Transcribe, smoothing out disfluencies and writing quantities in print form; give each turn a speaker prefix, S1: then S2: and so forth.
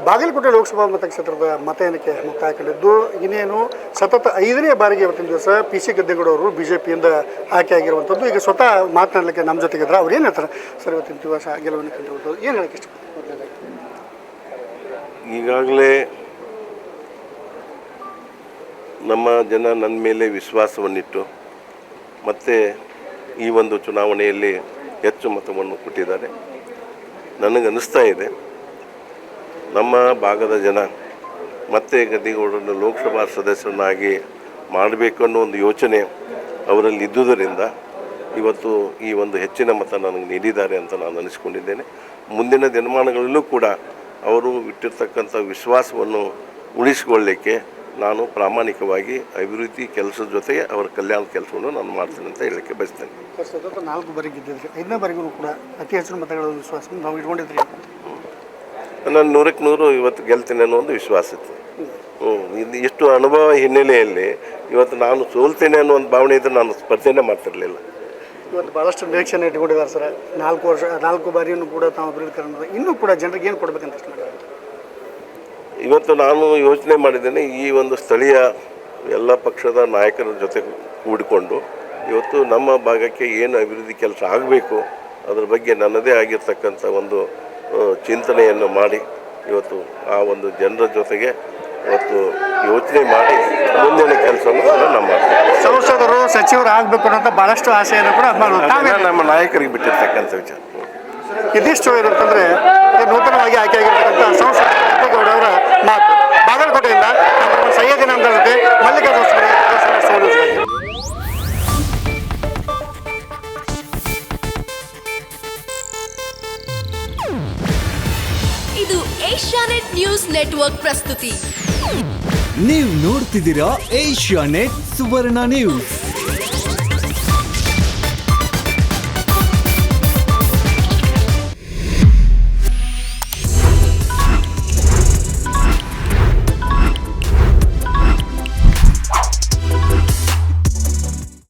S1: ಬಾಗಲಕೋಟೆ ಲೋಕಸಭಾ ಮತಕ್ಷೇತ್ರದ ಮತ ಎಣಿಕೆ ಮುಕ್ತಾಯ ಕಂಡಿದ್ದು ಇನ್ನೇನು ಸತತ 5ನೇ ಬಾರಿಗೆ ಇವತ್ತಿನ ದಿವಸ PC ಗದ್ದೆಗೌಡ ಅವರು BJPಯಿಂದ ಆಯ್ಕೆಯಾಗಿರುವಂಥದ್ದು. ಈಗ ಸ್ವತಃ ಮಾತನಾಡಲಿಕ್ಕೆ ನಮ್ಮ ಜೊತೆಗಿದ್ರೆ ಅವ್ರು ಏನು ಹೇಳ್ತಾರೆ ಸರ್ ಇವತ್ತಿನ ದಿವಸ ಗೆಲುವನ್ನು ಕಂಡಿರುವಂಥದ್ದು ಏನು ಹೇಳಕ್ಕೆ ಇಷ್ಟಪಡ್ತಾರೆ?
S2: ಈಗಾಗಲೇ ನಮ್ಮ ಜನ ನನ್ನ ಮೇಲೆ ವಿಶ್ವಾಸವನ್ನಿಟ್ಟು ಮತ್ತು ಈ ಒಂದು ಚುನಾವಣೆಯಲ್ಲಿ ಹೆಚ್ಚು ಮತವನ್ನು ಕೊಟ್ಟಿದ್ದಾರೆ. ನನಗನ್ನಿಸ್ತಾ ಇದೆ ನಮ್ಮ ಭಾಗದ ಜನ ಮತ್ತೆ ಗದ್ದಿಗೌಡರನ್ನು ಲೋಕಸಭಾ ಸದಸ್ಯರನ್ನಾಗಿ ಮಾಡಬೇಕು ಅನ್ನೋ ಒಂದು ಯೋಚನೆ ಅವರಲ್ಲಿ ಇದ್ದುದರಿಂದ ಇವತ್ತು ಈ ಒಂದು ಹೆಚ್ಚಿನ ಮತ ನನಗೆ ನೀಡಿದ್ದಾರೆ ಅಂತ ನಾನು ಅನಿಸ್ಕೊಂಡಿದ್ದೇನೆ. ಮುಂದಿನ ದಿನಮಾನಗಳಲ್ಲೂ ಕೂಡ ಅವರು ಇಟ್ಟಿರ್ತಕ್ಕಂಥ ವಿಶ್ವಾಸವನ್ನು ಉಳಿಸಿಕೊಳ್ಳಲಿಕ್ಕೆ ನಾನು ಪ್ರಾಮಾಣಿಕವಾಗಿ ಅಭಿವೃದ್ಧಿ ಕೆಲಸದ ಜೊತೆಗೆ ಅವರ ಕಲ್ಯಾಣ ಕೆಲಸವನ್ನು ನಾನು ಮಾಡ್ತೀನಿ ಅಂತ ಹೇಳಲಿಕ್ಕೆ ಬಯಸ್ತೇನೆ.
S1: ಸತತ 4 ಬಾರಿ ಗೆದ್ದಿದ್ರಿ, 5ನೇ ಬಾರಿಗೂ ಕೂಡ ಅತಿ ಹೆಚ್ಚಿನ ಮತಗಳ ವಿಶ್ವಾಸ ನಾವು ಇಟ್ಕೊಂಡಿದ್ರಿ.
S2: ನಾನು 100ಕ್ಕೆ 100 ಇವತ್ತು ಗೆಲ್ತೀನಿ ಅನ್ನೋ ಒಂದು ವಿಶ್ವಾಸ ಇತ್ತು. ಇಷ್ಟು ಅನುಭವ ಹಿನ್ನೆಲೆಯಲ್ಲಿ ಇವತ್ತು ನಾನು ಸೋಲ್ತೇನೆ ಅನ್ನೋ ಒಂದು ಭಾವನೆ ಇದ್ದರೆ ನಾನು ಸ್ಪರ್ಧೆನೇ ಮಾಡ್ತಿರಲಿಲ್ಲ.
S1: ಇವತ್ತು ಭಾಳಷ್ಟು ನಿರೀಕ್ಷೆನ ಇಟ್ಕೊಂಡಿದ್ದಾರೆ ಸರ್. 4 ಬಾರಿಯನ್ನು ಕೂಡ ತಾವು ಅಭಿವೃದ್ಧಿ ಕಾರಣ ಇನ್ನೂ ಕೂಡ ಜನರಿಗೆ ಏನು ಕೊಡಬೇಕಂತ ಇಷ್ಟ ಮಾಡಿದ್ದಾರೆ.
S2: ಇವತ್ತು ನಾನು ಯೋಚನೆ ಮಾಡಿದ್ದೇನೆ, ಈ ಒಂದು ಸ್ಥಳೀಯ ಎಲ್ಲ ಪಕ್ಷದ ನಾಯಕರ ಜೊತೆ ಕೂಡಿಕೊಂಡು ಇವತ್ತು ನಮ್ಮ ಭಾಗಕ್ಕೆ ಏನು ಅಭಿವೃದ್ಧಿ ಕೆಲಸ ಆಗಬೇಕು ಅದರ ಬಗ್ಗೆ ನನ್ನದೇ ಆಗಿರ್ತಕ್ಕಂಥ ಒಂದು ಚಿಂತನೆಯನ್ನು ಮಾಡಿ ಇವತ್ತು ಆ ಒಂದು ಜನರ ಜೊತೆಗೆ ಇವತ್ತು ಯೋಚನೆ ಮಾಡಿ ಮುಂದಿನ ಕೆಲಸವನ್ನು ನಾನು ಮಾಡ್ತೀನಿ.
S1: ಸಂಸದರು ಸಚಿವರು ಆಗಬೇಕು ಅನ್ನೋಂಥ ಭಾಳಷ್ಟು ಆಸೆಯನ್ನು ಕೂಡ
S2: ನಮ್ಮ ನಾಯಕರಿಗೆ ಬಿಟ್ಟಿರ್ತಕ್ಕಂಥ ವಿಚಾರ.
S1: ಇದಿಷ್ಟು ಏನಂತಂದರೆ ನೂತನವಾಗಿ ಆಯ್ಕೆಯಾಗಿರ್ತಕ್ಕಂಥ ಸಂಸದ ಗದ್ದೆಗೌಡ ಅವರ ಮಾತು. ಬಾಗಲಕೋಟೆಯಿಂದ ಸೈಯದಿನ ಜೊತೆ ಮಲ್ಲಿಕಾರ್ಜುನ.
S3: ಇದು ಏಷ್ಯಾನೆಟ್ ನ್ಯೂಸ್ ನೆಟ್ವರ್ಕ್ ಪ್ರಸ್ತುತಿ.
S4: ನೀವು ನೋಡ್ತಿದ್ದೀರಾ ಏಷ್ಯಾನೆಟ್ ಸುವರ್ಣ ನ್ಯೂಸ್.